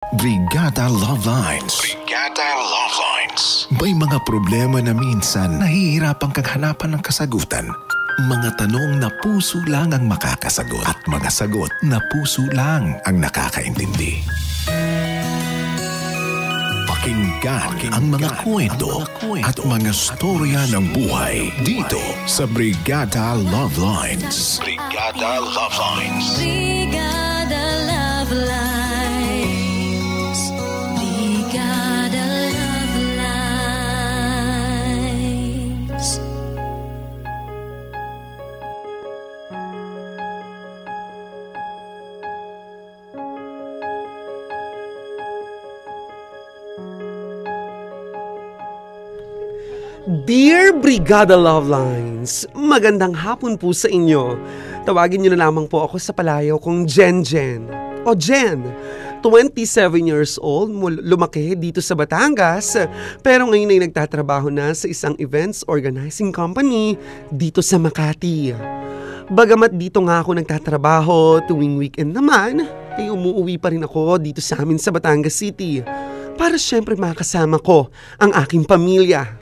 Brigada Love Lines. Brigada Love Lines. May mga problema na minsan nahihirapan kang hanapan ng kasagutan. Mga tanong na puso lang ang makakasagot at mga sagot na puso lang ang nakakaintindi. Pakinggan ang mga kwento at mga storya ng buhay dito sa Brigada Love Lines. Brigada Love Lines. Brigada Love Lines. Brigada Love Lines. Dear Brigada Love Lines, magandang hapon po sa inyo. Tawagin niyo na lamang po ako sa palayaw kong Jen. O Jen, 27 years old, lumaki dito sa Batangas, pero ngayon ay nagtatrabaho na sa isang events organizing company dito sa Makati. Bagamat dito nga ako nagtatrabaho, tuwing weekend naman, ay umuwi pa rin ako dito sa amin sa Batangas City para syempre makasama ko ang aking pamilya.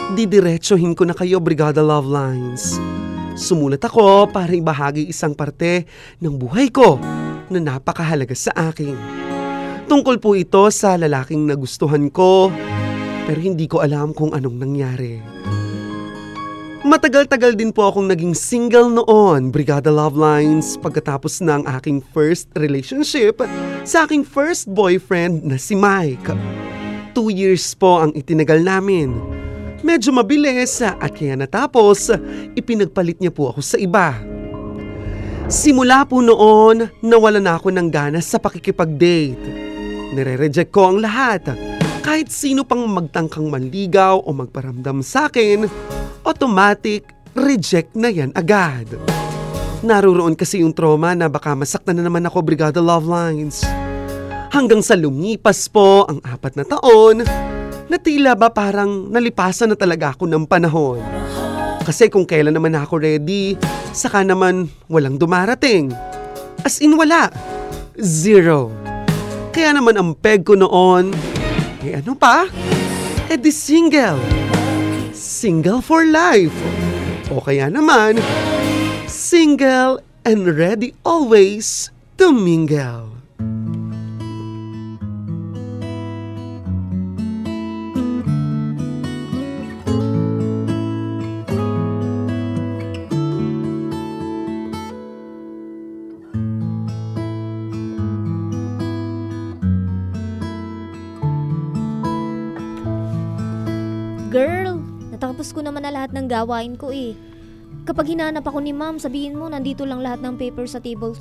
Didiretsohin ko na kayo, Brigada Love Lines. Sumulat ako para ibahagi isang parte ng buhay ko na napakahalaga sa akin. Tungkol po ito sa lalaking nagustuhan ko, pero hindi ko alam kung anong nangyari. Matagal-tagal din po akong naging single noon, Brigada Love Lines, pagkatapos ng aking first relationship sa aking first boyfriend na si Mike. 2 years po ang itinagal namin. Medyo mabilis at kaya natapos, ipinagpalit niya po ako sa iba. Simula po noon, nawalan na ako ng gana sa pakikipag-date. Nire-reject ko ang lahat. Kahit sino pang magtangkang manligaw o magparamdam sa akin, automatic reject na yan agad. Naroon kasi yung trauma na baka masaktan na naman ako, Brigada Love Lines. Hanggang sa lumipas po ang 4 na taon, na tila ba parang nalipasan na talaga ako ng panahon. Kasi kung kailan naman ako ready, saka naman walang dumarating. As in wala. Zero. Kaya naman ang peg ko noon, ano pa? Di single. Single for life. O kaya naman, single and ready always to mingle. Girl, natapos ko naman na lahat ng gawain ko eh. Kapag hinanap ako ni ma'am, sabihin mo nandito lang lahat ng paper sa table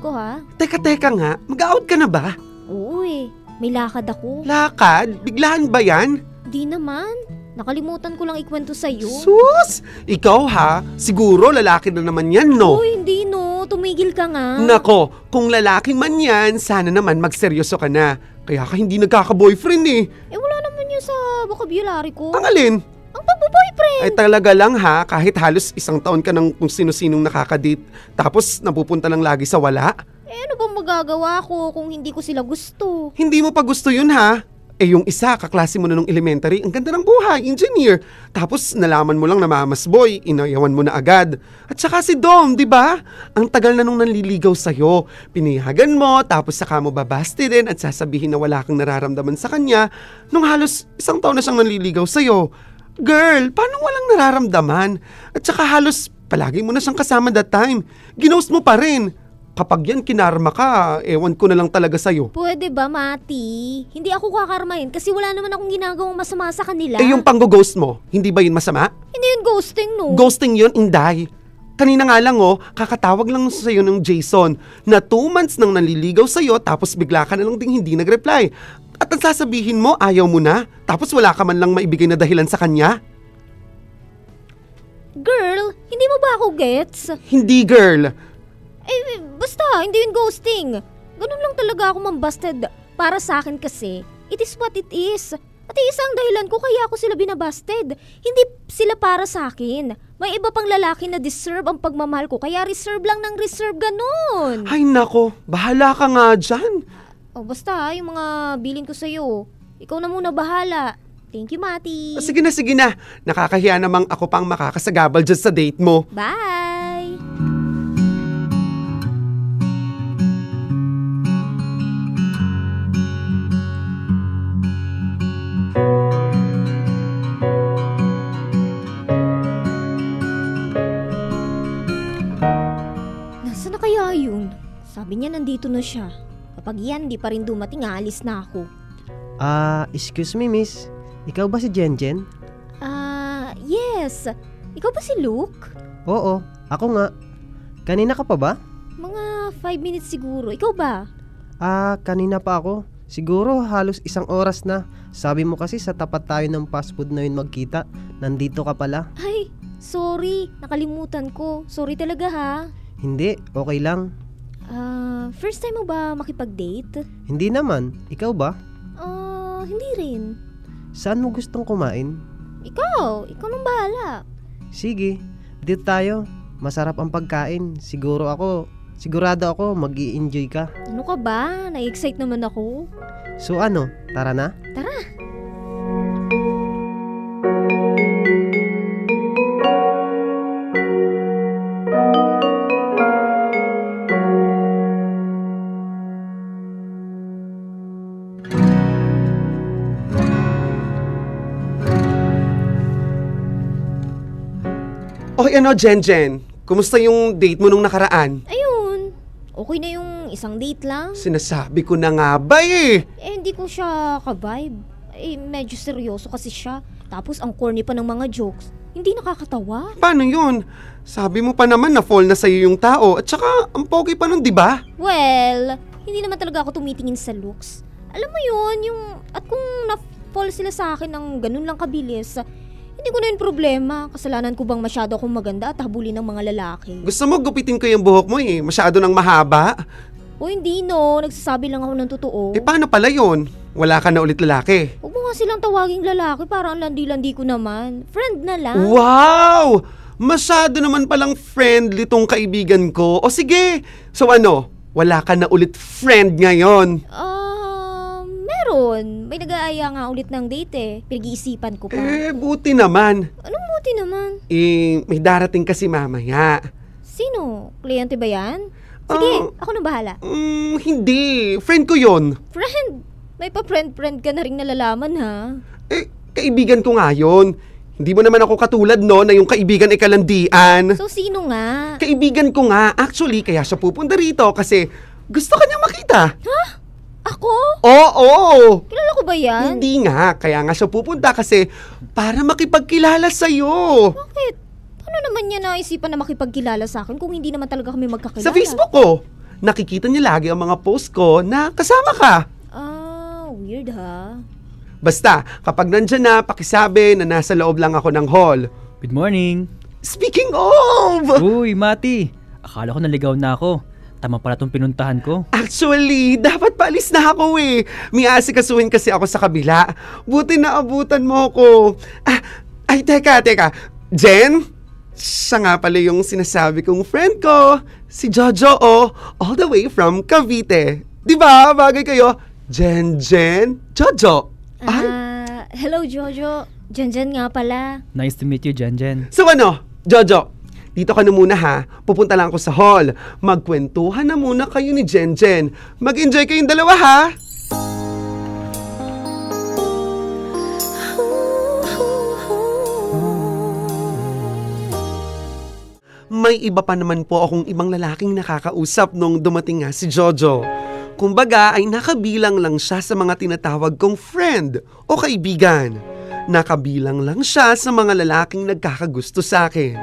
ko ha. Teka nga, mag-out ka na ba? Oo eh, may lakad ako. Lakad? Biglaan ba yan? Di naman, nakalimutan ko lang ikwento sa'yo. Sus! Ikaw ha? Siguro lalaki na naman yan, no? Uy, hindi no, tumigil ka nga. Nako, kung lalaki man yan, sana naman magseryoso ka na. Kaya ka hindi nagkaka-boyfriend eh. Wala naman yun sa vocabulary ko. Ang alin? Ang pagbo-boyfriend. Ay talaga lang ha, kahit halos 1 taon ka ng kung sino-sinong nakakadate, tapos napupunta lang lagi sa wala? Ano bang magagawa ko kung hindi ko sila gusto? Hindi mo pa gusto yun ha? Yung isa, kaklase mo na nung elementary, ang ganda ng buhay, engineer. Tapos nalaman mo lang na mamas boy, inayawan mo na agad. At saka si Dom, di ba? Ang tagal na nung nanliligaw sa'yo. Pinihagan mo, tapos saka mo babasti din at sasabihin na wala kang nararamdaman sa kanya nung halos 1 taon na siyang nanliligaw sa'yo. Girl, paano walang nararamdaman? At saka halos palagi mo na siyang kasama that time. Ginost mo pa rin. Kapag yan kinarma ka, ewan ko na lang talaga sa'yo. Pwede ba, Mati? Hindi ako kakarmahin kasi wala naman akong ginagawang masama sa kanila. Yung pang-ghost mo, hindi ba yun masama? Hindi yun ghosting, no? Ghosting yun, Inday. Kanina nga lang kakatawag lang sa'yo ng Jason na 2 months nang nanliligaw sa'yo tapos bigla ka na lang ding hindi nag-reply. At ang sasabihin mo, ayaw mo na, tapos wala ka man lang maibigay na dahilan sa kanya? Girl, hindi mo ba ako gets? Hindi, girl. Basta, hindi yun ghosting. Ganun lang talaga ako mambasted. Para sa akin kasi, it is what it is. At isang dahilan ko kaya ako sila binabasted. Hindi sila para sa akin. May iba pang lalaki na deserve ang pagmamahal ko, kaya reserve lang ng reserve, ganun. Ay nako, bahala ka nga dyan. Oh, basta yung mga bilin ko sa'yo. Ikaw na muna bahala. Thank you, Mati. Sige na. Nakakahiya namang ako pang makakasagabal dyan sa date mo. Bye! Nasaan na kaya yun? Sabi niya nandito na siya. Kapag yan, di pa rin dumating, aalis na ako. Excuse me, miss. Ikaw ba si Jenjen? Yes. Ikaw ba si Luke? Oo, ako nga. Kanina ka pa ba? Mga 5 minutes siguro. Ikaw ba? Kanina pa ako. Siguro halos 1 oras na. Sabi mo kasi sa tapat tayo ng fast food na yun magkita. Nandito ka pala. Ay, sorry. Nakalimutan ko. Sorry talaga ha. Hindi, okay lang. First time mo ba makipag-date? Hindi naman. Ikaw ba? Hindi rin. Saan mo gustong kumain? Ikaw nang bahala. Sige, dito tayo. Masarap ang pagkain. Sigurado ako mag-i-enjoy ka. Ano ka ba? Na-excite naman ako. So ano, tara na? Tara. Okay, Jenjen? Kumusta yung date mo nung nakaraan? Ayun. Okay na yung isang date lang. Sinasabi ko na nga ba Hindi ko siya ka-vibe. Medyo seryoso kasi siya. Tapos ang corny pa ng mga jokes. Hindi nakakatawa. Paano yun? Sabi mo pa naman na fall na sa'yo yung tao. At saka, ang pogi pa nun, di ba? Well, hindi naman talaga ako tumitingin sa looks. Alam mo yun, at kung na-fall sila sa akin ng ganun lang kabilis, hindi ko na yun problema. Kasalanan ko bang masyado akong maganda at habulin ng mga lalaki? Gusto mo gupitin ko yung buhok mo masyado nang mahaba. O hindi no, nagsasabi lang ako ng totoo. Paano pala yun? Wala ka na ulit lalaki. Huwag mo nga silang tawaging lalaki, parang ang landi-landi ko naman. Friend na lang. Wow! Masyado naman palang friendly tong kaibigan ko. O sige, so ano? Wala ka na ulit friend ngayon? Meron. May nag-aaya nga ulit ng date Pinag-iisipan ko pa. Buti naman. Anong buti naman? May darating kasi mamaya. Sino? Kliyente ba yan? Sige, ako na bahala. Hindi. Friend ko yon. Friend? May pa-friend-friend ka na rin nalalaman ha? Kaibigan ko nga yun. Hindi mo naman ako katulad na yung kaibigan ay kalandian. So sino nga? Kaibigan ko nga. Actually, kaya siya pupunta rito kasi gusto ka niyang makita. Ha? Ako? Oo! Kilala ko ba yan? Hindi nga. Kaya nga siya pupunta kasi para makipagkilala sa'yo. Bakit? Paano naman niya naisipan na makipagkilala sa akin kung hindi naman talaga kami magkakilala? Sa Facebook ko. Nakikita niya lagi ang mga post ko na kasama ka. Weird ha? Basta, kapag nandyan na, pakisabi na nasa loob lang ako ng hall. Good morning! Speaking of! Uy, Mati! Akala ko naligaw na ako. Tama pala tong pinuntahan ko. Actually, dapat paalis na ako May asikasuhin kasi ako sa kabila. Buti na abutan mo ako. Teka. Jen? Siya nga pala yung sinasabi kong friend ko. Si Jojo, all the way from Cavite. Diba? Bagay kayo. Jen, Jojo. Hello Jojo. Jen nga pala. Nice to meet you, Jenjen. So Jojo, dito ka na muna ha. Pupunta lang ako sa hall. Magkwentuhan na muna kayo ni Jen. Mag-enjoy kayong dalawa ha. May iba pa naman po akong ibang lalaking nakakausap nung dumating nga si Jojo. Kumbaga ay nakabilang lang siya sa mga tinatawag kong friend o kaibigan. Nakabilang lang siya sa mga lalaking nagkakagusto sa akin.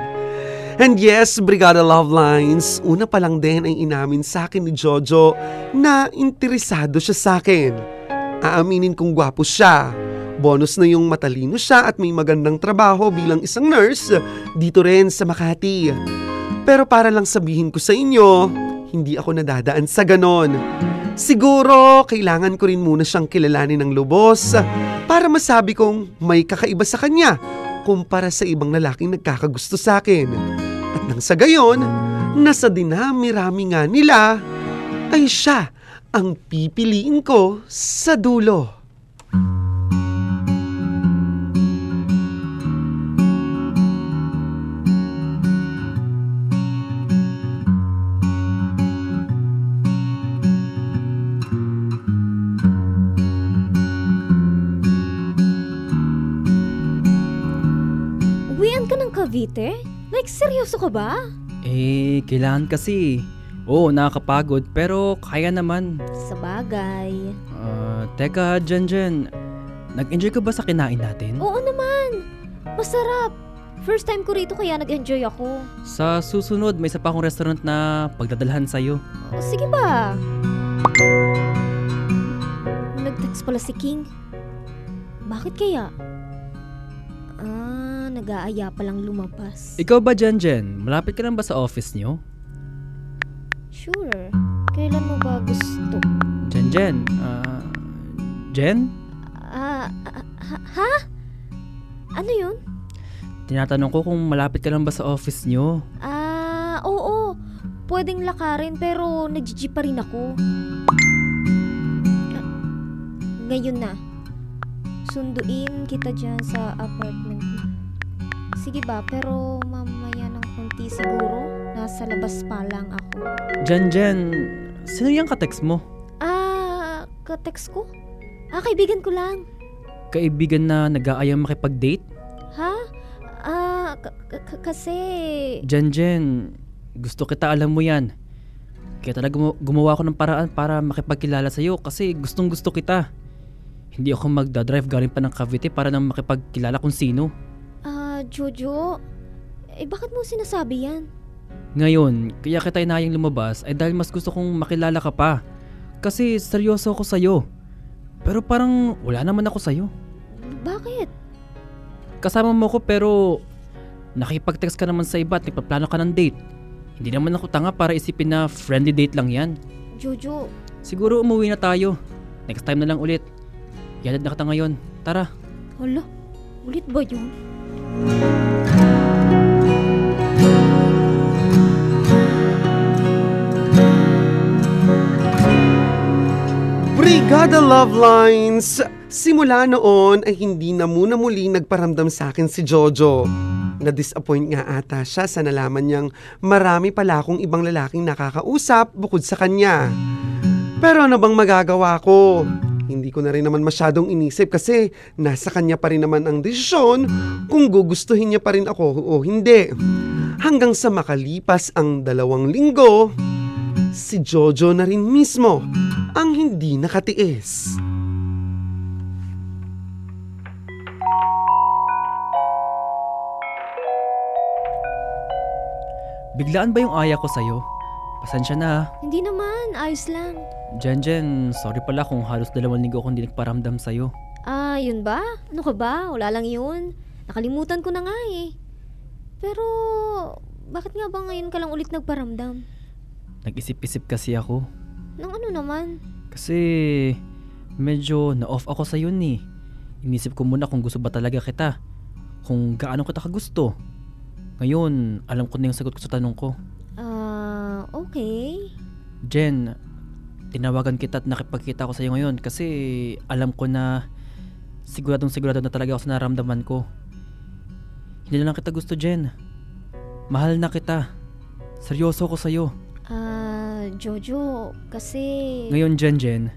And yes, Brigada Love Lines, una pa lang din ay inamin sa akin ni Jojo na interesado siya sa akin. Aaminin kong gwapo siya. Bonus na yung matalino siya at may magandang trabaho bilang isang nurse dito rin sa Makati. Pero para lang sabihin ko sa inyo, hindi ako nadadaan sa ganon. Siguro, kailangan ko rin muna siyang kilalanin ng lubos para masabi kong may kakaiba sa kanya kumpara sa ibang lalaking nagkakagusto sa akin. At nang sa gayon, nasa dinami-rami nga nila, ay siya ang pipiliin ko sa dulo. Uwian ka ng Cavite? Like, seryoso ka ba? Kailangan kasi. Oo, nakakapagod pero kaya naman. Sa bagay. Teka, Jen, nag-enjoy ka ba sa kinain natin? Oo naman. Masarap. First time ko rito kaya nag-enjoy ako. Sa susunod, may isa pa akong restaurant na pagdadalhan sa'yo. Sige ba? Nag-text pala si King. Bakit kaya? Nag-aaya palang lumabas. Ikaw ba, Jen? Malapit ka lang ba sa office niyo? Sure. Kailan mo ba gusto? Jen? Jen? Ha? Ano yun? Tinatanong ko kung malapit ka lang ba sa office niyo. Oo. Pwedeng lakarin pero nag-jeep pa rin ako. Ngayon na. Sunduin kita dyan sa apartment. Sige ba, pero mamaya ng konti siguro. Nasa labas pa lang ako. Jen, sino yung ka-text mo? Ka-text ko? Kaibigan ko lang. Kaibigan na nag-aayang makipag-date? Ha? Kasi... Jen, gusto kita, alam mo yan. Kaya talaga gumawa ako ng paraan para makipagkilala sa'yo kasi gustong gusto kita. Hindi ako magdadrive galing pa ng Cavite para nang makipagkilala kung sino. Jojo, bakit mo sinasabi yan? Ngayon, kaya kita inayang lumabas ay dahil mas gusto kong makilala ka pa. Kasi seryoso ako sa'yo. Pero parang wala naman ako sa'yo. Bakit? Kasama mo ko pero nakipag-text ka naman sa iba at nagpaplano ka ng date. Hindi naman ako tanga para isipin na friendly date lang yan. Jojo. Siguro umuwi na tayo. Next time na lang ulit. Yatid na kita ngayon. Tara. Hala, ulit ba yun? Brigada Love Lines! Simula noon ay hindi na muna muling nagparamdam sa akin si Jojo. Na-disappoint nga ata siya sa nalaman niyang marami pala akong ibang lalaking nakakausap bukod sa kanya. Pero ano bang magagawa ko? Hindi ko na rin naman masyadong inisip kasi nasa kanya pa rin naman ang desisyon kung gugustuhin niya pa rin ako o hindi. Hanggang sa makalipas ang 2 linggo, si Jojo na rin mismo ang hindi nakatiis. Biglaan ba yung aya ko sa'yo? Pasensya na. Hindi naman, ayos lang. Jen, sorry pala kung halos 2 linggo akong hindi nagparamdam sa'yo. Yun ba? Ano ka ba? Wala lang yun. Nakalimutan ko na nga eh. Pero, bakit nga ba ngayon ka lang ulit nagparamdam? Nag-isip-isip kasi ako. Nang ano naman? Kasi, medyo na-off ako sa'yo ni. Inisip ko muna kung gusto ba talaga kita. Kung gaano kita kagusto. Ngayon, alam ko na yung sagot ko sa tanong ko. Okay. Jen, tinawagan kita at nakipagkita ko sa iyo ngayon kasi alam ko na sigurado na talaga ako sa nararamdaman ko. Hindi na lang kita gusto, Jen. Mahal na kita. Seryoso ko sa iyo. Jojo, kasi... Ngayon, Jen,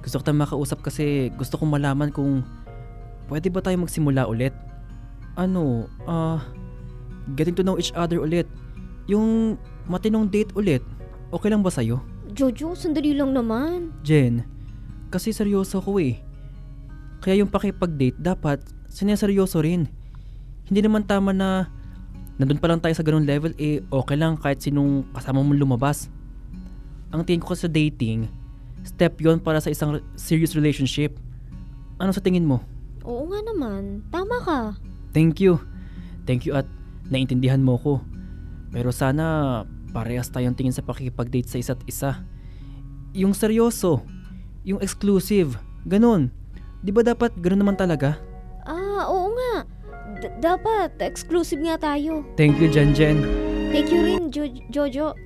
gusto kita makausap kasi gusto kong malaman kung pwede ba tayo magsimula ulit? Getting to know each other ulit. Yung matinong date ulit. Okay lang ba sa'yo? Jojo, sandali lang naman. Jen, kasi seryoso ko eh. Kaya yung pakipag-date dapat sineseryoso rin. Hindi naman tama na nandun pa lang tayo sa ganung level okay lang kahit sinong kasama mong lumabas. Ang tingin ko sa dating, step yon para sa isang serious relationship. Ano sa tingin mo? Oo nga naman, tama ka. Thank you at naintindihan mo ko. Pero sana parehas tayong tingin sa pakikipag-date sa isa't isa. Yung seryoso, yung exclusive, ganun. Di ba dapat ganun naman talaga? Oo nga. Dapat exclusive nga tayo. Thank you, Jen. Thank you rin, Jojo.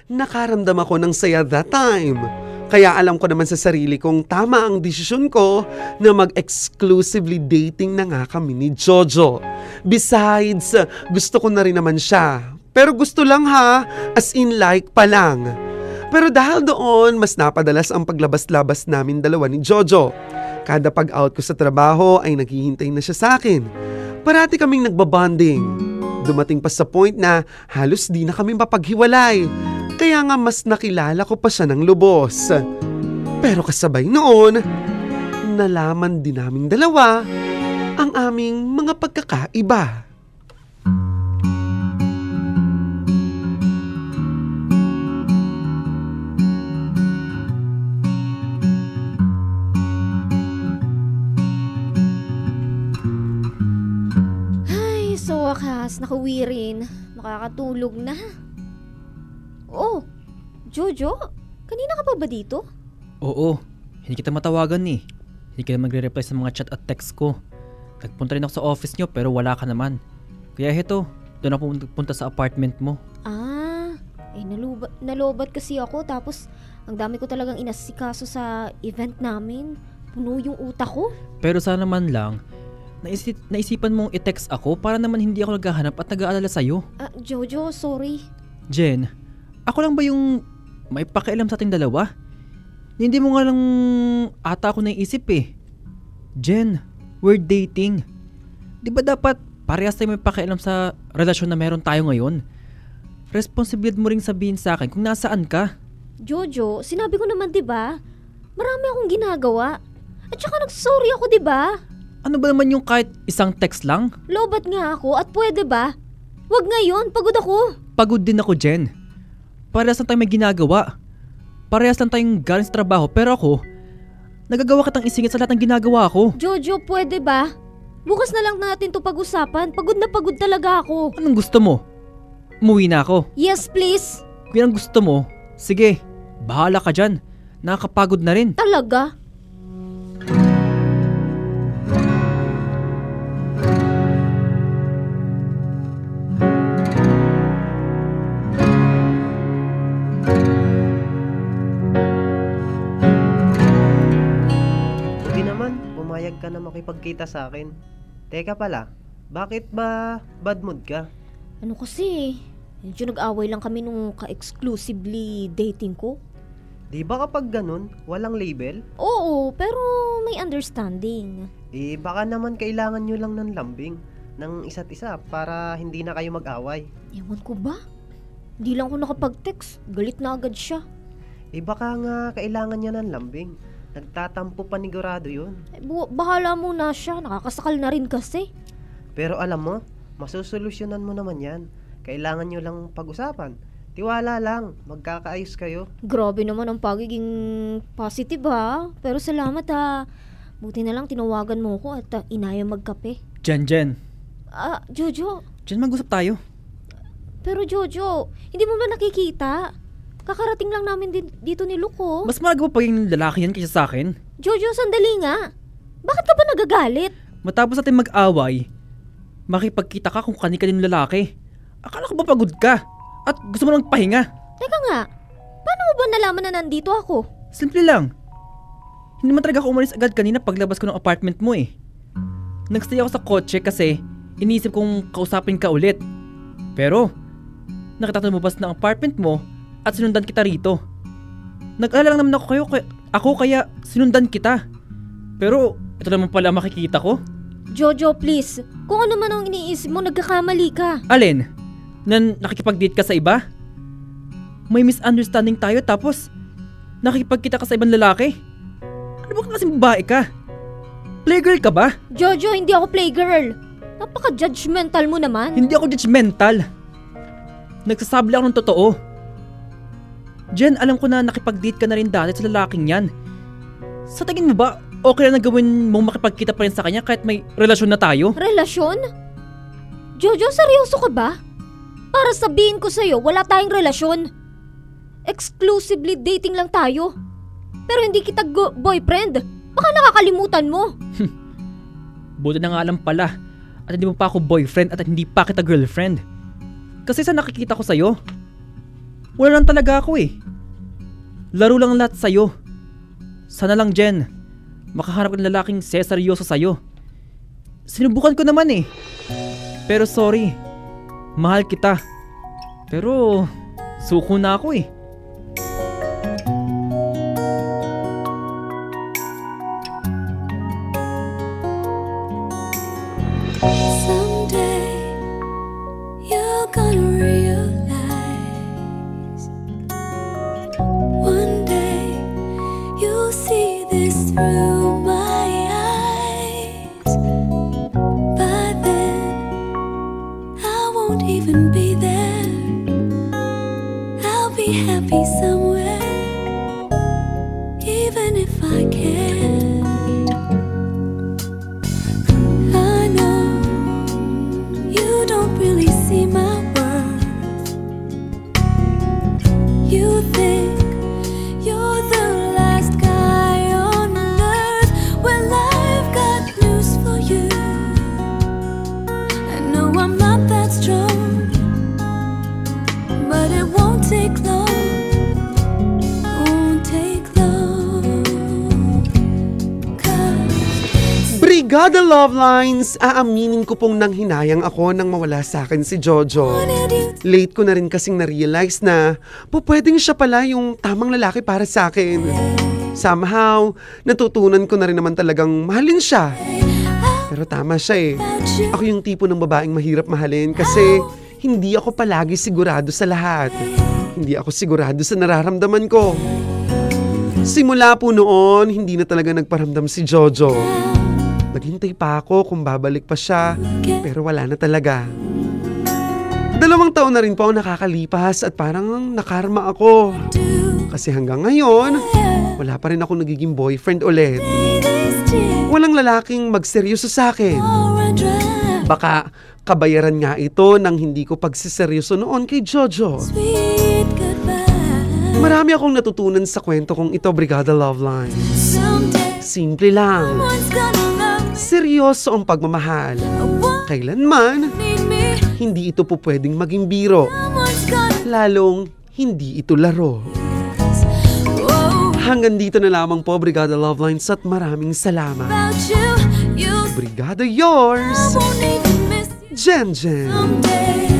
Nakaramdam ako ng saya that time. Kaya alam ko naman sa sarili kong tama ang desisyon ko na mag-exclusively dating na nga kami ni Jojo. Besides, gusto ko na rin naman siya. Pero gusto lang ha, as in like pa lang. Pero dahil doon, mas napadalas ang paglabas-labas namin dalawa ni Jojo. Kada pag-out ko sa trabaho ay naghihintay na siya sa akin. Parati kaming nagbabonding. Dumating pa sa point na halos di na kami mapaghiwalay. Kaya nga mas nakilala ko pa siya ng lubos. Pero kasabay noon, nalaman din naming dalawa ang aming mga pagkakaiba. Ay, sa wakas, nakauwi rin. Makakatulog na. Oh, Jojo, kanina ka pa ba dito? Oo, hindi kita matawagan eh. Hindi ka magre-reply sa mga chat at text ko. Nagpunta rin ako sa office nyo pero wala ka naman. Kaya heto, doon ako punta sa apartment mo. Nalobat kasi ako tapos ang dami ko talagang inasikaso sa event namin. Puno yung utak ko. Pero sana man lang, naisipan mong i-text ako para naman hindi ako naghahanap at nag-aalala sa'yo. Jojo, sorry. Jen, ako lang ba yung may pakialam sa ating dalawa? Hindi mo nga lang ata ako naiisip eh. Jen, we're dating. Di ba dapat parehas tayo may pakialam sa relasyon na meron tayo ngayon? Responsibilidad mo ring sabihin sa akin kung nasaan ka. Jojo, sinabi ko naman 'di ba? Marami akong ginagawa. At saka nagsorry ako 'di ba? Ano ba naman yung kahit isang text lang? Lobat nga ako at pwede ba? Wag ngayon, pagod ako. Pagod din ako, Jen. Parehas lang tayong may ginagawa. Parehas lang tayong galing sa trabaho pero ako, nagagawa kitang isingit sa lahat ng ginagawa ko. Jojo, pwede ba? Bukas na lang natin to pag-usapan. Pagod na pagod talaga ako. Anong gusto mo? Umuwi na ako. Yes, please. Kung yan ang gusto mo, sige, bahala ka dyan. Nakakapagod na rin. Talaga? Buti naman, pumayag ka na makipagkita sa akin. Teka pala, bakit ba bad mood ka? Ano kasi, medyo nag-away lang kami nung ka-exclusively dating ko. Di ba kapag ganun, walang label? Oo, pero may understanding. Baka naman kailangan nyo lang ng lambing ng isa't isa para hindi na kayo mag-away. Ewan ko ba? Di lang ako nakapag-text, galit na agad siya. Baka nga kailangan niya ng lambing. Nagtatampo panigurado yun. Bahala muna siya, nakakasakal na rin kasi. Pero alam mo, masusolusyonan mo naman yan. Kailangan nyo lang pag-usapan. Tiwala lang, magkakaayos kayo. Grabe naman ang pagiging positive ha. Pero salamat ha. Buti na lang tinawagan mo ko at inaya magkape. Jen. Jojo. Jen, mag-usap tayo. Pero Jojo, hindi mo ba nakikita? Kakarating lang namin dito ni Luko. Mas magawa pa yung lalaki yan kaysa sa akin. Jojo, sandali nga. Bakit ka ba nagagalit? Matapos natin mag-away, makipagkita ka kung kani-kaning lalaki. Akala ko ba pagod ka? At gusto mo lang pahinga? Teka nga, paano mo ba nalaman na nandito ako? Simple lang. Hindi man talaga ako umalis agad kanina paglabas ko ng apartment mo eh. Nagstay ako sa kotse kasi iniisip kong kausapin ka ulit. Pero, nakita ko lumabas ng apartment mo at sinundan kita rito. Nag-alala lang naman ako kaya sinundan kita. Pero, ito naman pala makikita ko. Jojo, please. Kung ano man ang iniisip mo, nagkakamali ka. Alin? Nakikipag-date ka sa iba? May misunderstanding tayo tapos nakikipagkita ka sa ibang lalaki? Ano ba kasing babae ka? Playgirl ka ba? Jojo, hindi ako playgirl. Napaka-judgmental mo naman. Hindi ako judgmental. Nagsasabi lang ako ng totoo. Jen, alam ko na nakipag-date ka na rin dati sa lalaking yan. Sa tingin mo ba, okay lang na gawin mong makipagkita pa rin sa kanya kahit may relasyon na tayo? Relasyon? Jojo, seryoso ka ba? Para sabihin ko sa'yo, wala tayong relasyon. Exclusively dating lang tayo. Pero hindi kita boyfriend. Baka nakakalimutan mo. Buti na nga alam pala. At hindi mo pa ako boyfriend at hindi pa kita girlfriend. Kasi sa nakikita ko sa'yo, Wala lang talaga ako eh. Laro lang lahat sa'yo. Sana lang, Jen, makahanap ng lalaking seseryoso sa'yo. Sinubukan ko naman eh. Pero sorry, mahal kita. Pero suko na ako eh. Someday you're gonna realize. One day you'll see this through my eyes. By then I won't even be there. I'll be happy somewhere, even if I can't. I know you don't really see my worth. You think you're the last guy on earth. Well, I've got news for you. I know I'm not that strong, but it won't take long. Won't take long. 'Cause Brigada Love Lines, aaminin ko pong nanghinayang ako nang mawala sa akin si Jojo. Late ko na rin kasing na-realize na pwedeng siya pala yung tamang lalaki para sa akin. Somehow, natutunan ko na rin naman talagang mahalin siya. Pero tama siya eh. Ako yung tipo ng babaeng mahirap mahalin kasi hindi ako palagi sigurado sa lahat. Hindi ako sigurado sa nararamdaman ko. Simula po noon, hindi na talaga nagparamdam si Jojo. Naghintay pa ako kung babalik pa siya, pero wala na talaga. 2 taon na rin po ang nakakalipas at parang nakarma ako. Kasi hanggang ngayon, wala pa rin ako nagiging boyfriend ulit. Walang lalaking magseryoso sa akin. Baka kabayaran nga ito ng hindi ko pagsiseryoso noon kay Jojo. sweet goodbye. Marami akong natutunan sa kwento kong ito, Brigada Love Line. Someday Simple lang. someone's gonna love Seryoso ang pagmamahal. me. Kailanman, Need me. hindi ito po pwedeng maging biro. Someone's gonna Lalong, hindi ito laro. whoa. Hanggang dito na lamang po, Brigada Love Lines, at maraming salamat. About you, you Brigada yours, won't even miss you Jen Jen. someday.